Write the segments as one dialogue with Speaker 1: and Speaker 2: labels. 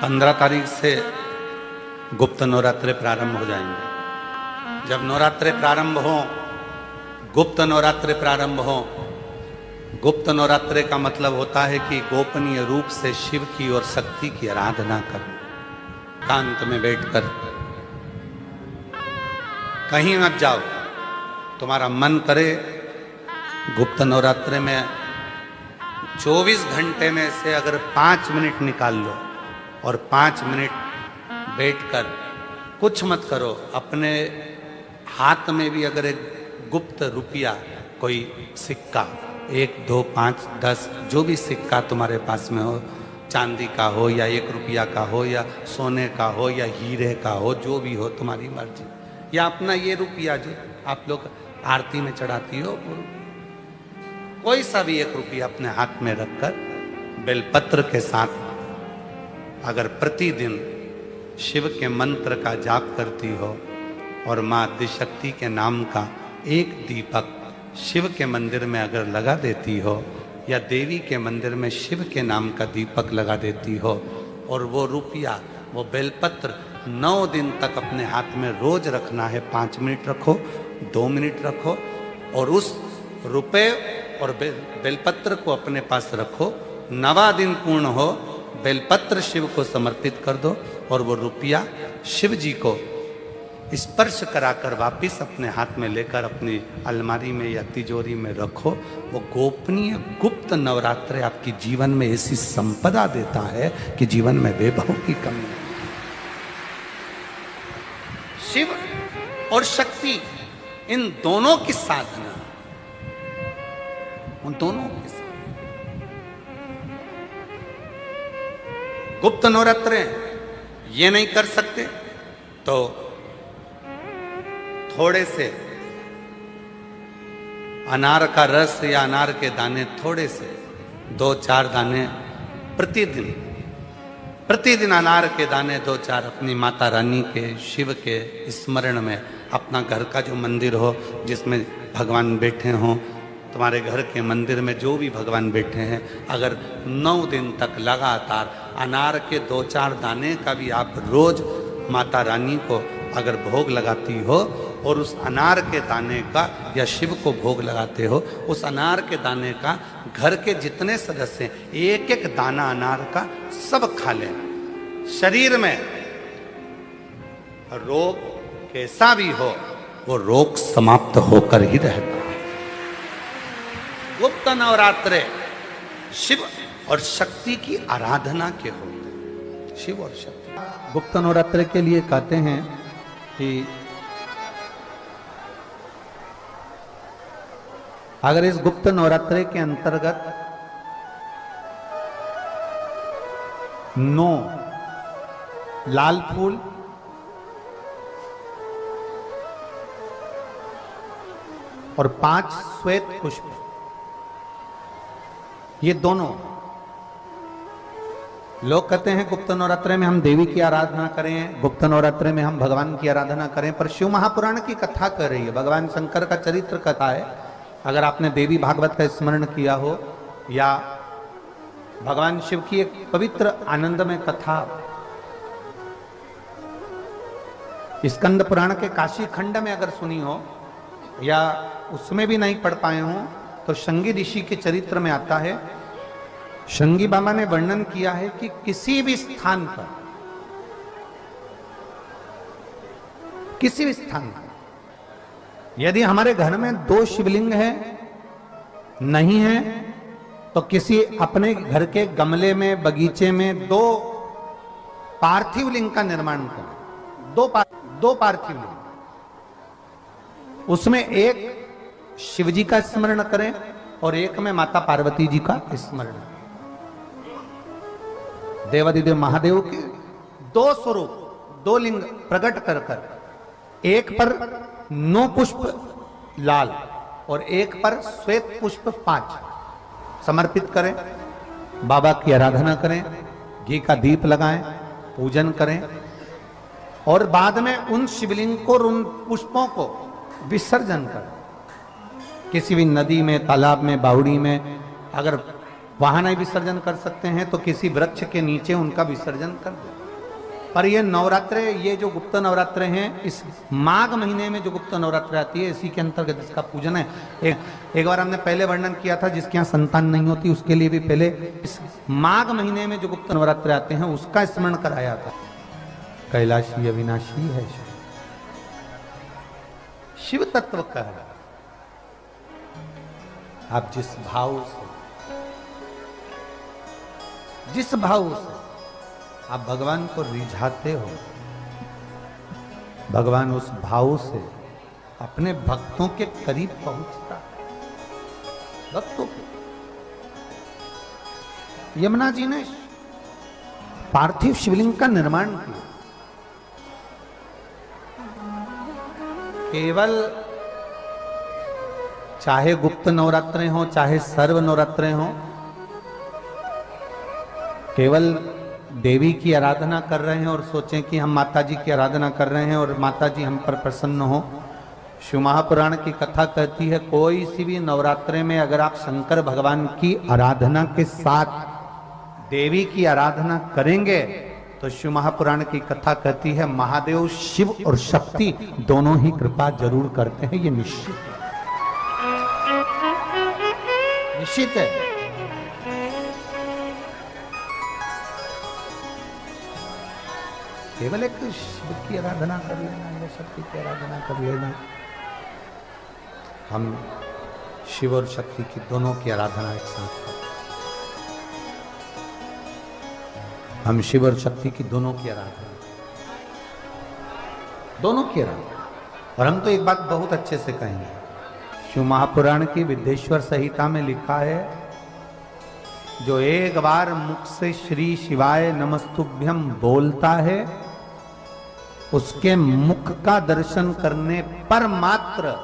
Speaker 1: 15 तारीख से गुप्त नवरात्रे प्रारंभ हो जाएंगे। जब नवरात्रे प्रारंभ हो, गुप्त नवरात्रे प्रारंभ हो, गुप्त नवरात्रे का मतलब होता है कि गोपनीय रूप से शिव की और शक्ति की आराधना करना, एकांत में बैठकर। कहीं मत जाओ, तुम्हारा मन करे गुप्त नवरात्रे में 24 घंटे में से अगर 5 मिनट निकाल लो और 5 मिनट बैठकर कुछ मत करो। अपने हाथ में भी अगर एक गुप्त रुपया, कोई सिक्का, 1, 2, 5, 10 जो भी सिक्का तुम्हारे पास में हो, चांदी का हो या 1 रुपया का हो या सोने का हो या हीरे का हो, जो भी हो तुम्हारी मर्जी, या अपना ये रुपया जो आप लोग आरती में चढ़ाती हो, कोई सा भी 1 रुपया अपने हाथ में रखकर बेलपत्र के साथ अगर प्रतिदिन शिव के मंत्र का जाप करती हो और माँ आदिशक्ति के नाम का एक दीपक शिव के मंदिर में अगर लगा देती हो, या देवी के मंदिर में शिव के नाम का दीपक लगा देती हो, और वो रुपया, वो बेलपत्र 9 दिन तक अपने हाथ में रोज रखना है। 5 मिनट रखो, 2 मिनट रखो, और उस रुपए और बेलपत्र को अपने पास रखो। 9वां दिन पूर्ण हो, बेलपत्र शिव को समर्पित कर दो और वो रुपया शिव जी को स्पर्श कराकर वापिस अपने हाथ में लेकर अपनी अलमारी में या तिजोरी में रखो। वो गोपनीय गुप्त नवरात्रे आपकी जीवन में ऐसी संपदा देता है कि जीवन में बेबहों की कमी नहीं। शिव और शक्ति, इन दोनों की साधना, उन दोनों की साधना। गुप्त नवरात्रे ये नहीं कर सकते तो थोड़े से अनार का रस या अनार के दाने, थोड़े से 2-4 दाने प्रतिदिन अनार के दाने 2-4 अपनी माता रानी के, शिव के स्मरण में, अपना घर का जो मंदिर हो जिसमें भगवान बैठे हों, तुम्हारे घर के मंदिर में जो भी भगवान बैठे हैं, अगर 9 दिन तक लगातार अनार के 2-4 दाने का भी आप रोज माता रानी को अगर भोग लगाती हो, और उस अनार के दाने का या शिव को भोग लगाते हो, उस अनार के दाने का घर के जितने सदस्य हैं, 1-1 दाना अनार का सब खा लें। शरीर में रोग कैसा भी हो, वो रोग समाप्त होकर ही रहता है। गुप्त नवरात्रे शिव और शक्ति की आराधना के होते, शिव और शक्ति। गुप्त नवरात्रे के लिए कहते हैं कि अगर इस गुप्त नवरात्रे के अंतर्गत 9 लाल फूल, और 5 श्वेत पुष्प, ये दोनों, लोग कहते हैं गुप्त नवरात्रे में हम देवी की आराधना करें, गुप्त नवरात्रे में हम भगवान की आराधना करें, पर शिव महापुराण की कथा कर रही है, भगवान शंकर का चरित्र कथा है। अगर आपने देवी भागवत का स्मरण किया हो, या भगवान शिव की एक पवित्र आनंदमय कथा स्कंद पुराण के काशी खंड में अगर सुनी हो, या उसमें भी नहीं पढ़ पाए हो, तो शंगी ऋषि के चरित्र में आता है, शंगी बाबा ने वर्णन किया है कि किसी भी स्थान पर, किसी भी स्थान पर यदि हमारे घर में 2 शिवलिंग है, नहीं है, तो किसी अपने घर के गमले में, बगीचे में 2 पार्थिव लिंग का निर्माण करें। 2 पार्थिव लिंग, उसमें एक शिवजी का स्मरण करें और एक में माता पार्वती जी का स्मरण। देवादिदेव महादेव के 2 स्वरूप, 2 लिंग प्रकट कर एक पर 9 पुष्प लाल और एक पर श्वेत पुष्प 5 समर्पित करें, बाबा की आराधना करें, घी का दीप लगाएं, पूजन करें, और बाद में उन शिवलिंग को, उन पुष्पों को विसर्जन करें। किसी भी नदी में, तालाब में, बावड़ी में अगर वहां नहीं विसर्जन कर सकते हैं तो किसी वृक्ष के नीचे उनका विसर्जन कर दो। पर ये नवरात्रे, ये जो गुप्त नवरात्रे हैं, इस माघ महीने में जो गुप्त नवरात्रे आती है, इसी के अंतर्गत इसका पूजन है। एक बार हमने पहले वर्णन किया था, जिसके यहाँ संतान नहीं होती उसके लिए भी पहले इस माघ महीने में जो गुप्त नवरात्रे आते हैं उसका स्मरण कराया था। कैलाशी अविनाशी है शिव तत्व का है। आप जिस भाव से आप भगवान को रिझाते हो, भगवान उस भाव से अपने भक्तों के करीब पहुंचता है। भक्तों के यमुना जी ने पार्थिव शिवलिंग का निर्माण किया। केवल चाहे गुप्त नवरात्रे हो चाहे सर्व नवरात्रे हो, केवल देवी की आराधना कर रहे हैं और सोचें कि हम माता जी की आराधना कर रहे हैं और माता जी हम पर प्रसन्न हो। शिव महापुराण की कथा कहती है, कोई सी भी नवरात्रे में अगर आप शंकर भगवान की आराधना के साथ देवी की आराधना करेंगे तो शिव महापुराण की कथा कहती है महादेव शिव और शक्ति दोनों ही कृपा जरूर करते हैं। ये निश्चित है, निश्चित है। केवल एक शिव की आराधना कर लेना या शक्ति की आराधना कर लेना, हम शिव और शक्ति की दोनों की आराधना एक साथ करें। हम शिव और शक्ति की दोनों की आराधना, दोनों की आराधना। और हम तो एक बात बहुत अच्छे से कहेंगे, शिव महापुराण की विद्येश्वर संहिता में लिखा है, जो एक बार मुख से श्री शिवाय नमस्तुभ्यम बोलता है उसके मुख का दर्शन करने पर मात्र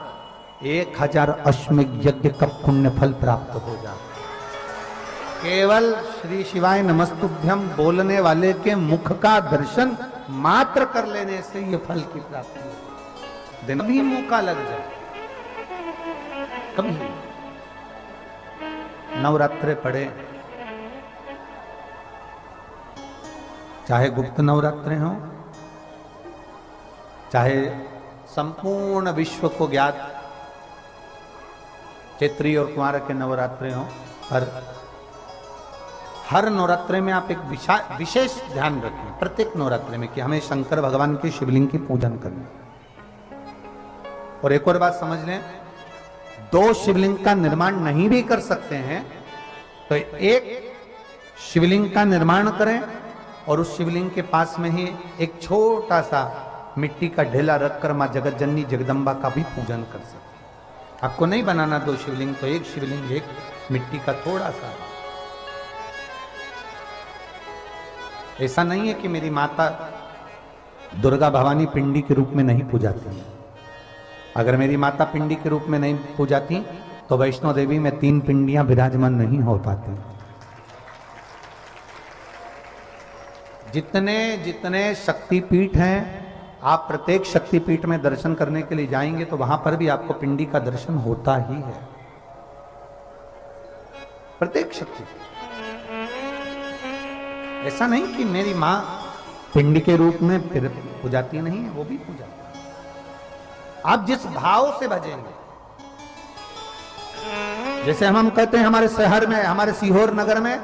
Speaker 1: 1000 अश्वमेध यज्ञ का पुण्य फल प्राप्त हो जाता। केवल श्री शिवाय नमस्तुभ्यम बोलने वाले के मुख का दर्शन मात्र कर लेने से ये फल की प्राप्ति हो। दिन भी मुंह का लग जाए, कभी नवरात्रे पड़े, चाहे गुप्त नवरात्रे हो चाहे संपूर्ण विश्व को ज्ञात चैत्री और कुमार के नवरात्रे हो, हर नवरात्रे में आप एक विशेष ध्यान रखें प्रत्येक नवरात्रे में कि हमें शंकर भगवान के शिवलिंग की पूजन करनी। और एक और बात समझ लें, 2 शिवलिंग का निर्माण नहीं भी कर सकते हैं तो एक शिवलिंग का निर्माण करें और उस शिवलिंग के पास में ही एक छोटा सा मिट्टी का ढेला रखकर मां जगत जननी जगदम्बा का भी पूजन कर सकते। आपको नहीं बनाना 2 शिवलिंग, तो एक शिवलिंग एक मिट्टी का थोड़ा सा। ऐसा नहीं है कि मेरी माता दुर्गा भवानी पिंडी के रूप में नहीं पूजाती है। अगर मेरी माता पिंडी के रूप में नहीं पूजाती तो वैष्णो देवी में 3 पिंडियां विराजमान नहीं हो पाती। जितने जितने शक्तिपीठ हैं, आप प्रत्येक शक्तिपीठ में दर्शन करने के लिए जाएंगे तो वहां पर भी आपको पिंडी का दर्शन होता ही है। प्रत्येक शक्ति, ऐसा नहीं कि मेरी मां पिंडी के रूप में फिर पूजाती नहीं है, वो भी पूजाती। आप जिस भाव से भजेंगे, जैसे हम कहते हैं हमारे शहर में, हमारे सीहोर नगर में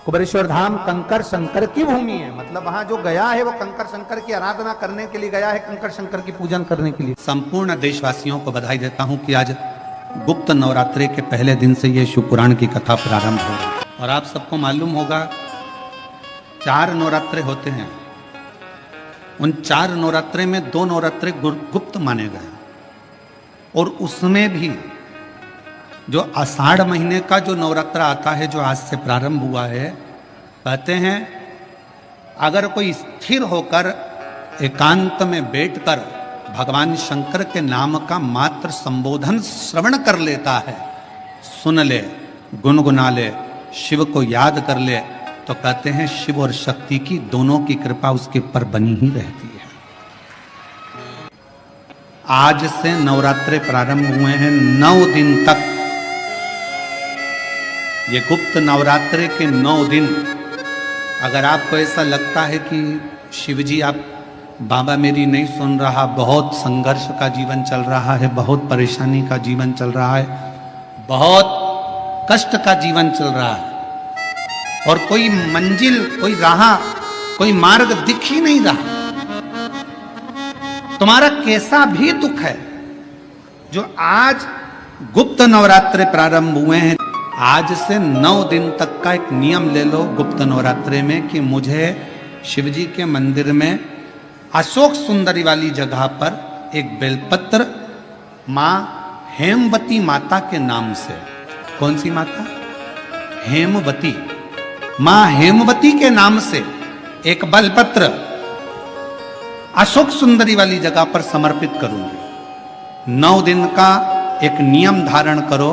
Speaker 1: कुबेरेश्वर धाम कंकर शंकर की भूमि है, मतलब वहां जो गया है वो कंकर शंकर की आराधना करने के लिए गया है, कंकर शंकर की पूजन करने के लिए। संपूर्ण देशवासियों को बधाई देता हूं कि आज गुप्त नवरात्रे के पहले दिन से ये शिव पुराण की कथा प्रारंभ हो रही है। और आप सबको मालूम होगा 4 नवरात्रे होते हैं, उन 4 नवरात्रे में 2 नवरात्रे गुप्त माने गए, और उसमें भी जो आषाढ़ महीने का जो नवरात्रा आता है, जो आज से प्रारंभ हुआ है, कहते हैं अगर कोई स्थिर होकर एकांत में बैठकर भगवान शंकर के नाम का मात्र संबोधन श्रवण कर लेता है, सुन ले, गुनगुना ले, शिव को याद कर ले, तो कहते हैं शिव और शक्ति की दोनों की कृपा उसके ऊपर बनी ही रहती है। आज से नवरात्रे प्रारंभ हुए हैं, 9 दिन तक ये गुप्त नवरात्रि के 9 दिन, अगर आपको ऐसा लगता है कि शिवजी आप बाबा मेरी नहीं सुन रहा, बहुत संघर्ष का जीवन चल रहा है, बहुत परेशानी का जीवन चल रहा है, बहुत कष्ट का जीवन चल रहा है और कोई मंजिल, कोई राह, कोई मार्ग दिख ही नहीं रहा, तुम्हारा कैसा भी दुख है, जो आज गुप्त नवरात्रि प्रारंभ हुए हैं, आज से 9 दिन तक का एक नियम ले लो गुप्त नवरात्रि में कि मुझे शिवजी के मंदिर में अशोक सुंदरी वाली जगह पर एक बेलपत्र मां हेमवती माता के नाम से, कौन सी माता? हेमवती, मां हेमवती के नाम से एक बेलपत्र अशोक सुंदरी वाली जगह पर समर्पित करूंगी। 9 दिन का एक नियम धारण करो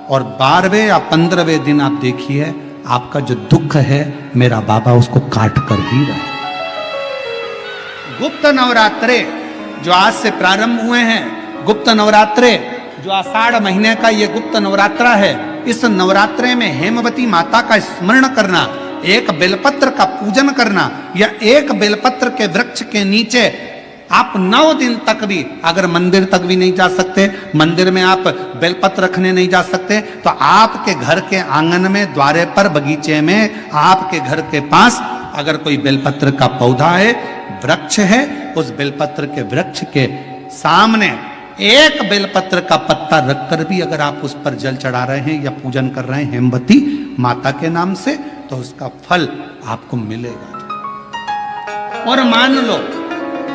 Speaker 1: और 12वें या 15वें दिन आप देखिए आपका जो दुख है मेरा बाबा उसको काट कर ही रहा है। गुप्त नवरात्रे जो आज से प्रारंभ हुए हैं, गुप्त नवरात्रे जो आषाढ़ महीने का ये गुप्त नवरात्रा है, इस नवरात्रे में हेमवती माता का स्मरण करना, एक बेलपत्र का पूजन करना या एक बेलपत्र के वृक्ष के नीचे आप 9 दिन तक भी, अगर मंदिर तक भी नहीं जा सकते, मंदिर में आप बेलपत्र रखने नहीं जा सकते, तो आपके घर के आंगन में, द्वारे पर, बगीचे में, आपके घर के पास अगर कोई बेलपत्र का पौधा है, वृक्ष है, उस बेलपत्र के वृक्ष के सामने एक बेलपत्र का पत्ता रखकर भी अगर आप उस पर जल चढ़ा रहे हैं या पूजन कर रहे हैं हेमवती माता के नाम से, तो उसका फल आपको मिलेगा। और मान लो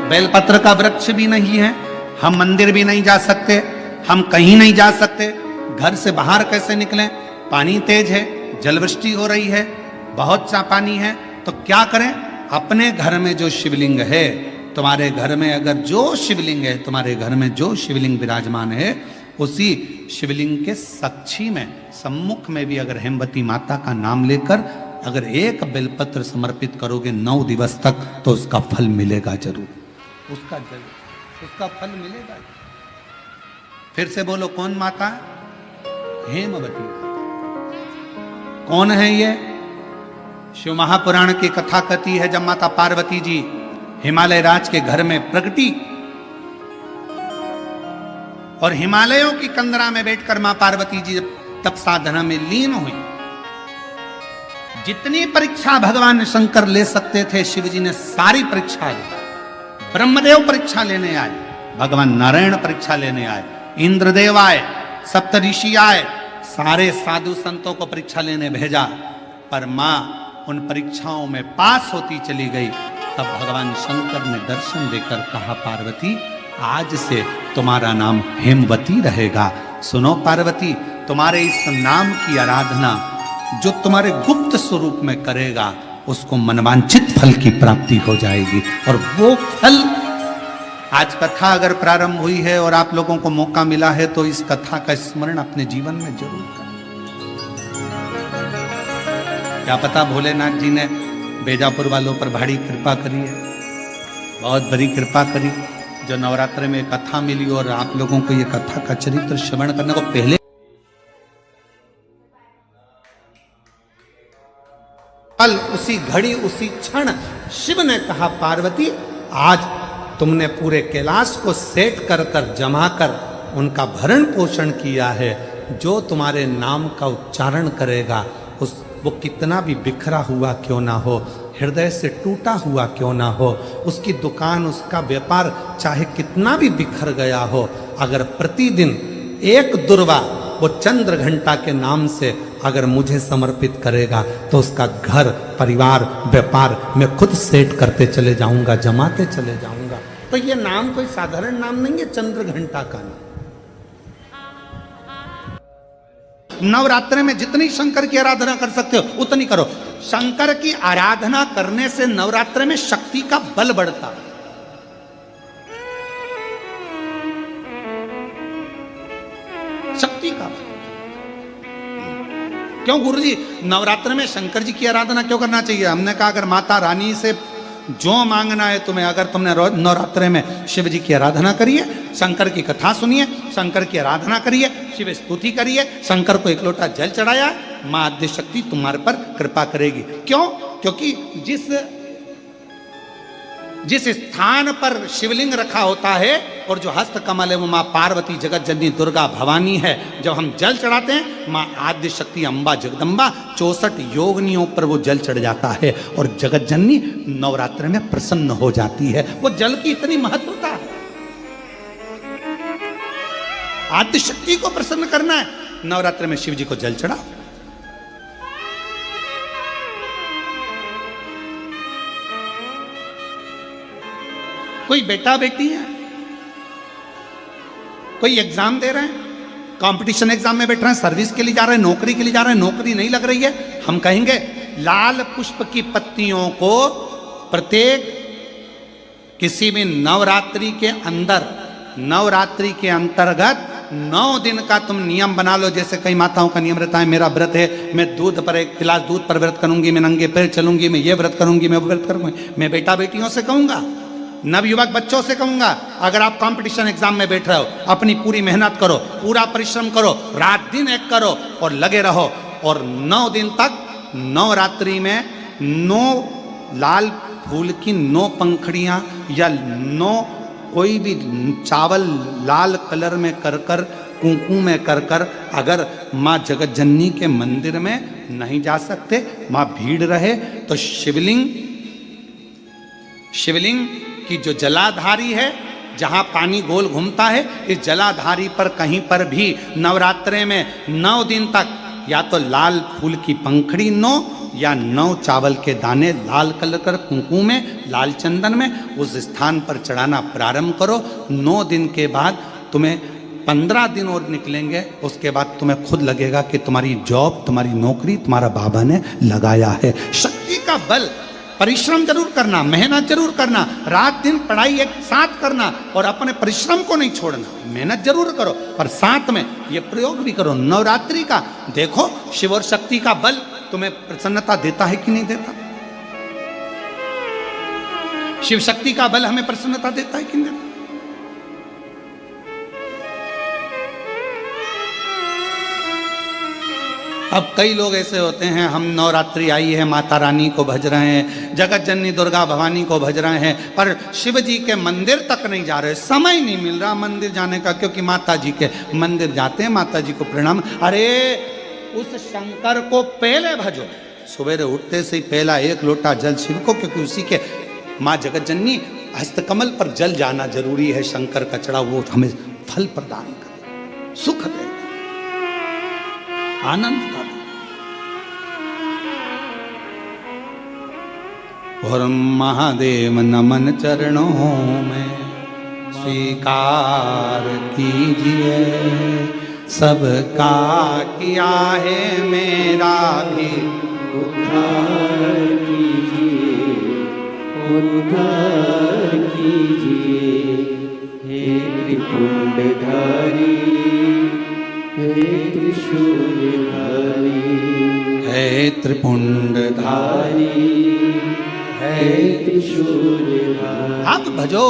Speaker 1: बेलपत्र का वृक्ष भी नहीं है, हम मंदिर भी नहीं जा सकते, हम कहीं नहीं जा सकते, घर से बाहर कैसे निकलें, पानी तेज है, जलवृष्टि हो रही है, बहुत सा पानी है, तो क्या करें? अपने घर में जो शिवलिंग है, तुम्हारे घर में अगर जो शिवलिंग है, तुम्हारे घर में जो शिवलिंग विराजमान है, उसी शिवलिंग के साक्षी में, सम्मुख में भी अगर हेमवती माता का नाम लेकर अगर एक बेलपत्र समर्पित करोगे 9 दिवस तक, तो उसका फल मिलेगा जरूर, उसका फल मिलेगा। फिर से बोलो, कौन माता? हेमवती। कौन है ये? शिव महापुराण की कथा कहती है, जब माता पार्वती जी हिमालय राज के घर में प्रगटी और हिमालयों की कंदरा में बैठकर मां पार्वती जी तप साधना में लीन हुई, जितनी परीक्षा भगवान शंकर ले सकते थे शिव जी ने सारी परीक्षा ली। ब्रह्मदेव परीक्षा लेने आए, भगवान नारायण परीक्षा लेने आए, इंद्रदेव आए, सप्तऋषि आए, सारे साधु संतों को परीक्षा लेने भेजा, पर मां उन परीक्षाओं में पास होती चली गई। तब भगवान शंकर ने दर्शन देकर कहा, पार्वती आज से तुम्हारा नाम हेमवती रहेगा। सुनो पार्वती, तुम्हारे इस नाम की आराधना जो तुम्हारे गुप्त स्वरूप में करेगा, उसको मनवांछित फल की प्राप्ति हो जाएगी। और वो फल, आज कथा अगर प्रारंभ हुई है और आप लोगों को मौका मिला है, तो इस कथा का स्मरण अपने जीवन में जरूर करें। क्या पता भोलेनाथ जी ने बेजापुर वालों पर बड़ी कृपा करी है, बहुत बड़ी कृपा करी, जो नवरात्र में कथा मिली और आप लोगों को ये कथा का चरित्र श्रवण करने को पहले कल उसी घड़ी उसी क्षण शिव ने कहा, पार्वती आज तुमने पूरे कैलाश को सेट कर कर जमा कर उनका भरण पोषण किया है, जो तुम्हारे नाम का उच्चारण करेगा वो कितना भी बिखरा हुआ क्यों ना हो, हृदय से टूटा हुआ क्यों ना हो, उसकी दुकान, उसका व्यापार चाहे कितना भी बिखर गया हो, अगर प्रतिदिन एक दुर्वा वो चंद्र घंटा के नाम से अगर मुझे समर्पित करेगा, तो उसका घर, परिवार, व्यापार मैं खुद सेट करते चले जाऊंगा, जमाते चले जाऊंगा। तो ये नाम कोई साधारण नाम नहीं है, चंद्र घंटा का नाम। नवरात्रि में जितनी शंकर की आराधना कर सकते हो उतनी करो। शंकर की आराधना करने से नवरात्रि में शक्ति का बल बढ़ता। शक्ति का बल। क्यों गुरुजी नवरात्र में शंकर जी की आराधना क्यों करना चाहिए? हमने कहा अगर माता रानी से जो मांगना है तुम्हें, अगर तुमने नवरात्रे में शिव जी की आराधना करिए, शंकर की कथा सुनिए, शंकर की आराधना करिए, शिव स्तुति करिए, शंकर को एक लोटा जल चढ़ाया, मां आद्य शक्ति तुम्हारे पर कृपा करेगी। क्यों? क्योंकि जिस स्थान पर शिवलिंग रखा होता है और जो हस्त कमल है वो मां पार्वती, जगत जननी, दुर्गा, भवानी है। जब हम जल चढ़ाते हैं मां आद्य शक्ति, अम्बा, जगदम्बा, 64 योगिनियों पर वो जल चढ़ जाता है और जगत जननी नवरात्र में प्रसन्न हो जाती है। वो जल की इतनी महत्वता है। आद्य शक्ति को प्रसन्न करना है, नवरात्र में शिव जी को जल चढ़ाओ। कोई बेटा बेटी है, कोई एग्जाम दे रहे हैं, कंपटीशन एग्जाम में बैठ रहे हैं, सर्विस के लिए जा रहे हैं, नौकरी के लिए जा रहे हैं, नौकरी नहीं लग रही है, हम कहेंगे लाल पुष्प की पत्तियों को प्रत्येक किसी भी नवरात्रि के अंदर, नवरात्रि के अंतर्गत 9 दिन का तुम नियम बना लो। जैसे कई माताओं का नियम रहता है, मेरा व्रत है, मैं दूध पर, एक गिलास दूध पर व्रत करूंगी, मैं नंगे पैर चलूंगी, मैं ये व्रत करूंगी, मैं वो व्रत करूंगी। मैं बेटा बेटियों से कहूंगा, नवयुवक बच्चों से कहूंगा, अगर आप कंपटीशन एग्जाम में बैठ रहे हो, अपनी पूरी मेहनत करो, पूरा परिश्रम करो, रात दिन एक करो और लगे रहो। और 9 दिन तक नवरात्रि में 9 लाल फूल की 9 पंखड़ियां या 9 कोई भी चावल लाल कलर में कर कर, कुंकू में कर कर, अगर माँ जगत जननी के मंदिर में नहीं जा सकते, माँ भीड़ रहे तो शिवलिंग की जो जलाधारी है, जहां पानी गोल घूमता है, इस जलाधारी पर कहीं पर भी नवरात्रे में 9 दिन तक या तो लाल फूल की पंखड़ी 9 या 9 चावल के दाने लाल कलर कर कुंकू में, लाल चंदन में उस स्थान पर चढ़ाना प्रारंभ करो। 9 दिन के बाद तुम्हें 15 दिन और निकलेंगे, उसके बाद तुम्हें खुद लगेगा कि तुम्हारी जॉब, तुम्हारी नौकरी तुम्हारा बाबा ने लगाया है। शक्ति का बल, परिश्रम जरूर करना, मेहनत जरूर करना, रात दिन पढ़ाई एक साथ करना और अपने परिश्रम को नहीं छोड़ना। मेहनत जरूर करो पर साथ में ये प्रयोग भी करो नवरात्रि का। देखो शिव और शक्ति का बल तुम्हें प्रसन्नता देता है कि नहीं देता? शिव शक्ति का बल हमें प्रसन्नता देता है कि नहीं देता? अब कई लोग ऐसे होते हैं, हम नवरात्रि आई है, माता रानी को भज रहे हैं, जगत जननी दुर्गा भवानी को भज रहे हैं, पर शिव जी के मंदिर तक नहीं जा रहे, समय नहीं मिल रहा मंदिर जाने का, क्योंकि माता जी के मंदिर जाते हैं, माता जी को प्रणाम। अरे उस शंकर को पहले भजो, सवेरे उठते से ही पहला 1 लोटा जल शिव को, क्योंकि उसी के माँ जगत जननी हस्तकमल पर जल जाना जरूरी है। शंकर का चढ़ा वो हमें फल प्रदान करे, सुख दे, आनंद का दे। और महादेव नमन चरणों में स्वीकार कीजिए, सबका किया है मेरा भी उद्धार कीजिए, उद्धार कीजिए। हे त्रिपुंडधारी, हे त्रिशूलधारी, हे त्रिपुंडधारी, हे त्रिशूलधारी। आप भजो।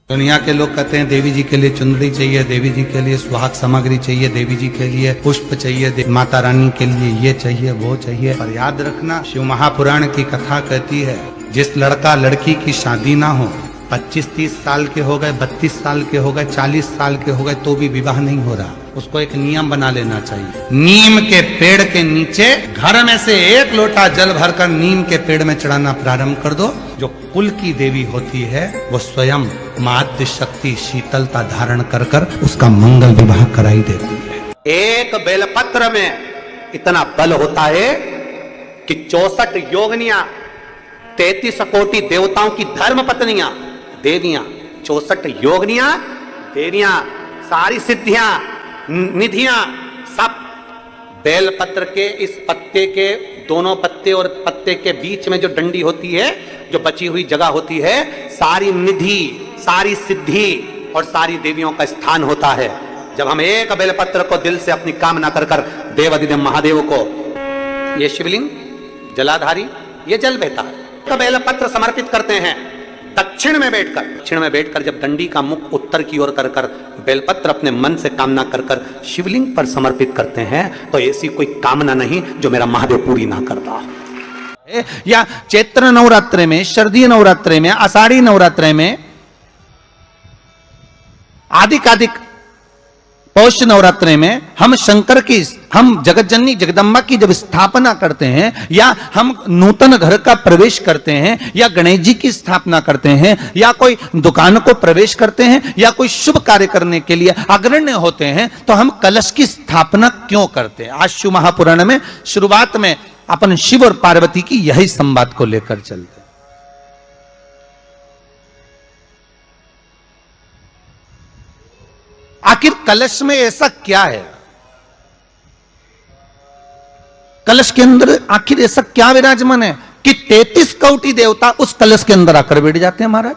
Speaker 1: दुनिया के लोग कहते हैं देवी जी के लिए चुनरी चाहिए, देवी जी के लिए सुहाग सामग्री चाहिए, देवी जी के लिए पुष्प चाहिए, माता रानी के लिए ये चाहिए वो चाहिए। पर याद रखना, शिव महापुराण की कथा कहती है, जिस लड़का लड़की की शादी ना हो, 25-30 साल के हो गए, 32 साल के हो गए, 40 साल के हो गए, तो भी विवाह नहीं हो रहा, उसको एक नियम बना लेना चाहिए। नीम के पेड़ के नीचे घर में से 1 लोटा जल भरकर नीम के पेड़ में चढ़ाना प्रारंभ कर दो। जो कुल की देवी होती है वो स्वयं माद्य शक्ति शीतलता धारण कर कर उसका मंगल विवाह कराई देती है। एक बेलपत्र में इतना बल होता है कि 64 योगिनियां, 33 कोटि देवताओं की धर्म पत्नियां, देवियां, 64 योगिनियां, देवियां, सारी सिद्धियां, निधियां, सब बेलपत्र के इस पत्ते के दोनों पत्ते और पत्ते के बीच में जो डंडी होती है, जो बची हुई जगह होती है, सारी निधि, सारी सिद्धि और सारी देवियों का स्थान होता है। जब हम एक बेलपत्र को दिल से अपनी कामना कर कर देवाधिदेव महादेव को, ये शिवलिंग जलाधारी, ये जल बहता है, बेलपत्र समर्पित करते हैं दक्षिण में बैठकर जब दंडी का मुख उत्तर की ओर कर कर बेलपत्र अपने मन से कामना कर कर शिवलिंग पर समर्पित करते हैं, तो ऐसी कोई कामना नहीं जो मेरा महादेव पूरी ना करता।
Speaker 2: या चैत्र नवरात्रि में, शरदीय नवरात्रि में, आषाढ़ी नवरात्रि में, आदिक पौष नवरात्रि में हम शंकर की, हम जगत जननी जगदम्बा की जब स्थापना करते हैं, या हम नूतन घर का प्रवेश करते हैं, या गणेश जी की स्थापना करते हैं, या कोई दुकान को प्रवेश करते हैं, या कोई शुभ कार्य करने के लिए अग्रण्य होते हैं, तो हम कलश की स्थापना क्यों करते हैं? आज शिव महापुराण में शुरुआत में अपन शिव और पार्वती की यही संवाद को लेकर चलते। आखिर कलश में ऐसा क्या है? कलश के अंदर आखिर ऐसा क्या विराजमान है कि 33 कोटि देवता उस कलश के अंदर आकर बैठ जाते हैं महाराज?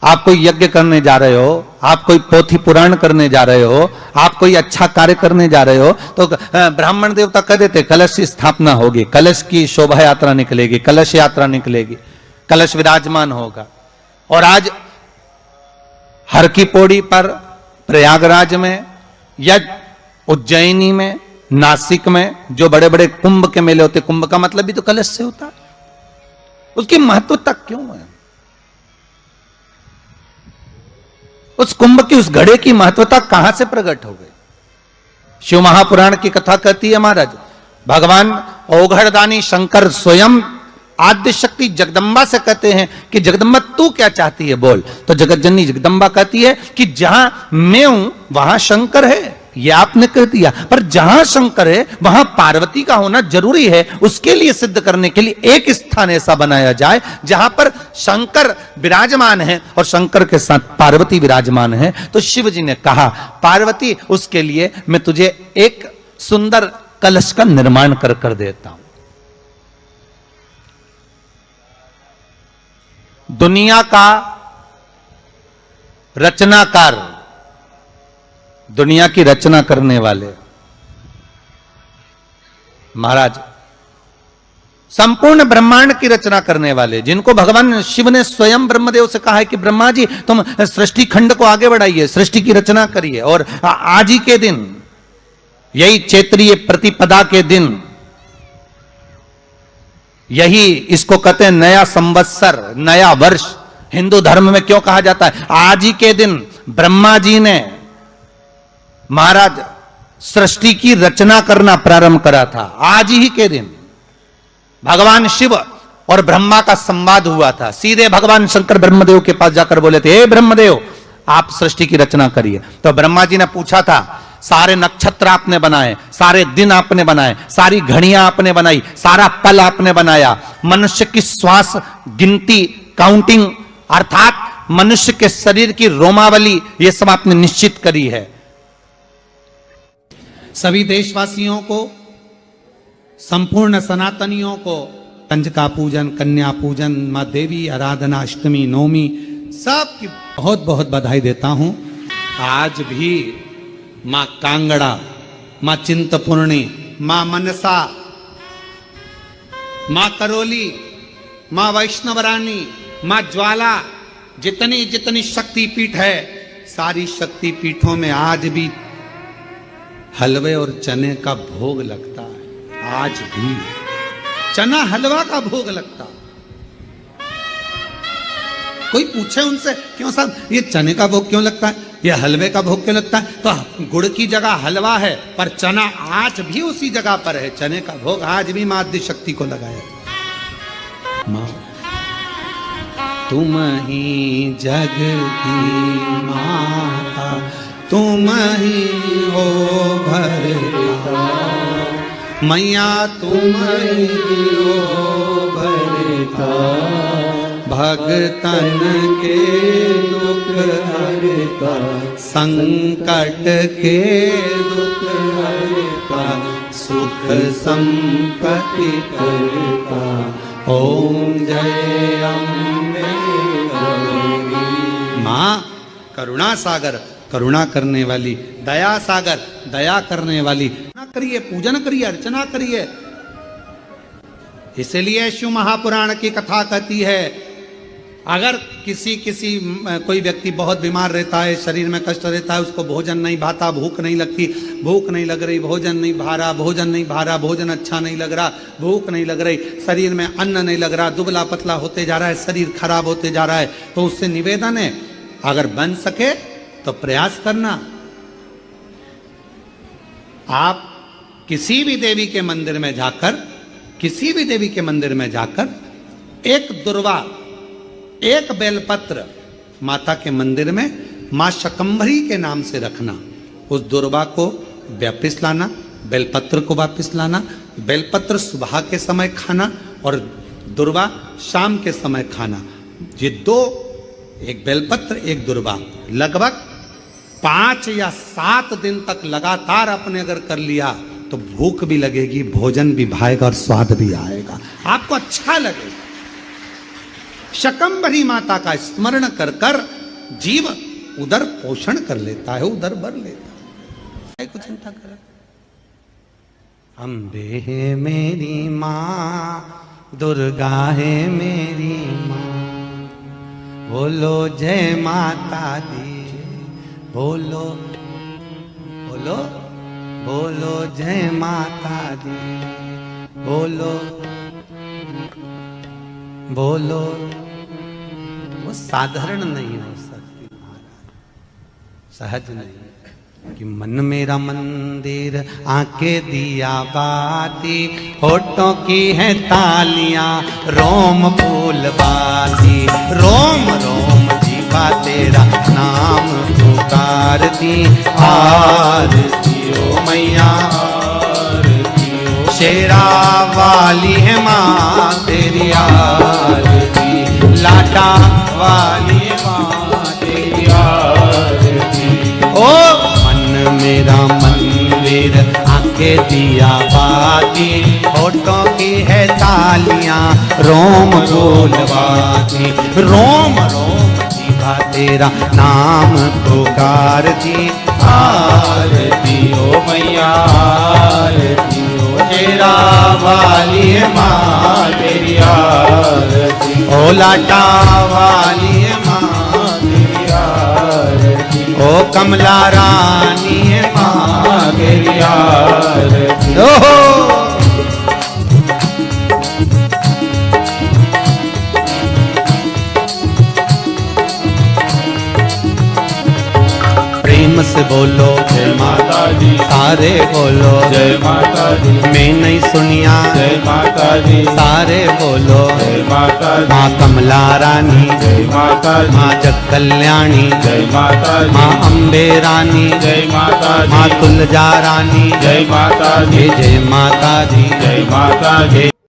Speaker 2: आप कोई यज्ञ करने जा रहे हो, आप कोई पोथी पुराण करने जा रहे हो, आप कोई अच्छा कार्य करने जा रहे हो, तो ब्राह्मण देवता कह देते कलश की स्थापना होगी, कलश की शोभा यात्रा निकलेगी, कलश यात्रा निकलेगी, कलश विराजमान होगा। और आज हर की पौड़ी पर, प्रयागराज में, या उज्जैनी में, नासिक में जो बड़े बड़े कुंभ के मेले होते, कुंभ का मतलब भी तो कलश से होता है, उसकी महत्वता क्यों है? उस कुंभ की, उस घड़े की महत्वता कहां से प्रकट हो गई? शिव महापुराण की कथा कहती है महाराज, भगवान ओघड़दानी शंकर स्वयं आद्य शक्ति जगदम्बा से कहते हैं कि जगदम्बा तू क्या चाहती है बोल। तो जगत जननी जगदम्बा कहती है कि जहां मैं हूं वहां शंकर है, ये आपने कह दिया, पर जहां शंकर है वहां पार्वती का होना जरूरी है। उसके लिए सिद्ध करने के लिए एक स्थान ऐसा बनाया जाए जहां पर शंकर विराजमान है और शंकर के साथ पार्वती विराजमान है। तो शिव जी ने कहा पार्वती, उसके लिए मैं तुझे एक सुंदर कलश का निर्माण कर देता हूं। दुनिया का रचनाकार, दुनिया की रचना करने वाले महाराज, संपूर्ण ब्रह्मांड की रचना करने वाले, जिनको भगवान शिव ने स्वयं ब्रह्मदेव से कहा है कि ब्रह्मा जी तुम सृष्टि खंड को आगे बढ़ाइए, सृष्टि की रचना करिए। और आज ही के दिन, यही चैत्रीय प्रतिपदा के दिन, यही इसको कहते हैं नया संवत्सर, नया वर्ष। हिंदू धर्म में क्यों कहा जाता है? आज ही के दिन ब्रह्मा जी ने महाराज सृष्टि की रचना करना प्रारंभ करा था। आज ही के दिन भगवान शिव और ब्रह्मा का संवाद हुआ था। सीधे भगवान शंकर ब्रह्मदेव के पास जाकर बोले थे, हे ब्रह्मदेव आप सृष्टि की रचना करिए। तो ब्रह्मा जी ने पूछा था, सारे नक्षत्र आपने बनाए, सारे दिन आपने बनाए, सारी घड़ियां आपने बनाई, सारा पल आपने बनाया, मनुष्य की श्वास गिनती, काउंटिंग, अर्थात मनुष्य के शरीर की रोमावली, ये सब आपने निश्चित करी है।
Speaker 1: सभी देशवासियों को, संपूर्ण सनातनियों को कंजका पूजन, कन्या पूजन, मां देवी आराधना, अष्टमी, नवमी सबकी बहुत बहुत बधाई देता हूं। आज भी मां कांगड़ा, मां चिंतपूर्णी, मां मनसा, मां करोली, मां वैष्णवरानी, मां ज्वाला, जितनी जितनी शक्तिपीठ है, सारी शक्तिपीठों में आज भी हलवे और चने का भोग लगता है। आज भी चना हलवा का भोग लगता। कोई पूछे उनसे, क्यों साहब ये चने का भोग क्यों लगता है, ये हलवे का भोग क्यों लगता है? तो गुड़ की जगह हलवा है, पर चना आज भी उसी जगह पर है। चने का भोग आज भी मां आद्य शक्ति को लगाया। मां तुम ही जग की माता, तुम ही हो भरता, मैया तुम ही हो भरता, भगतन के दुख हरता, संकट के दुख हरता, सुख संपत्ति करता। ओम जय अम्बे गौरी। मां करुणा सागर, करुणा करने वाली, दया सागर, दया करने वाली। ना करिए, पूजन करिए, अर्चना करिए। इसलिए शिव महापुराण की कथा कहती है, अगर किसी कोई व्यक्ति बहुत बीमार रहता है, शरीर में कष्ट रहता है, उसको भोजन नहीं भाता, भूख नहीं लगती, भूख नहीं लग रही, भोजन नहीं भा रहा, भोजन नहीं भा रहा, भोजन अच्छा नहीं लग रहा, भूख नहीं लग रही, शरीर में अन्न नहीं लग रहा, दुबला पतला होते जा रहा है, शरीर खराब होते जा रहा है, तो उससे निवेदन है, अगर बन सके तो प्रयास करना। आप किसी भी देवी के मंदिर में जाकर, किसी भी देवी के मंदिर में जाकर एक दुर्वा, एक बेलपत्र माता के मंदिर में मां शकंभरी के नाम से रखना। उस दुर्वा को वापिस लाना, बेलपत्र को वापिस लाना। बेलपत्र सुबह के समय खाना और दुर्वा शाम के समय खाना। ये दो, एक बेलपत्र एक दुर्वा, लगभग 5 या 7 दिन तक लगातार आपने अगर कर लिया तो भूख भी लगेगी, भोजन भी भाएगा और स्वाद भी आएगा, आपको अच्छा लगेगा। शकंभरी माता का स्मरण कर कर जीव उधर पोषण कर लेता है, उधर भर लेता है। कुछ चिंता कर। अम्बे है मेरी माँ, दुर्गा है मेरी माँ, बोलो जय माता दी, बोलो बोलो बोलो जय माता दी, बोलो बोलो। वो साधारण नहीं हो सकती महाराज, सहज नहीं। कि मन मेरा मंदिर, आंखें दिया बाती, होठों की है तालियां, रोम फूल बाती, रोम रोम जीवा तेरा नाम पुकारती। आरती ओ मैया, शेरा वाली है माँ तेरी आरती, लाटा वाली है माँ तेरी आरती। ओ मन मेरा मंदिर, आंखें दिया बाती, होठों की है तालियां, रोम फूलवाती, रोम रोम जीवा तेरा नाम पुकारती। आरती ओ मैया, आरती ओ तेरा वाली है माँ तेरी आरती, ओ लाटा वाली है माँ तेरी आरती, ओ कमला रानी है माँ तेरी आरती। ओहो प्रेम से बोलो
Speaker 3: जय माता दी,
Speaker 1: सारे बोलो
Speaker 3: जय माता दी,
Speaker 1: मैं नहीं सुनिया
Speaker 3: जय माता दी,
Speaker 1: सारे बोलो
Speaker 3: जय माता दी,
Speaker 1: माँ कमला रानी,
Speaker 3: जय माता दी,
Speaker 1: माँ जग कल्याणी,
Speaker 3: जय माता दी,
Speaker 1: माँ अम्बे रानी,
Speaker 3: जय माता दी,
Speaker 1: माँ तुलजा रानी,
Speaker 3: जय माता दी,
Speaker 1: जय माता दी,
Speaker 3: जय माता दी।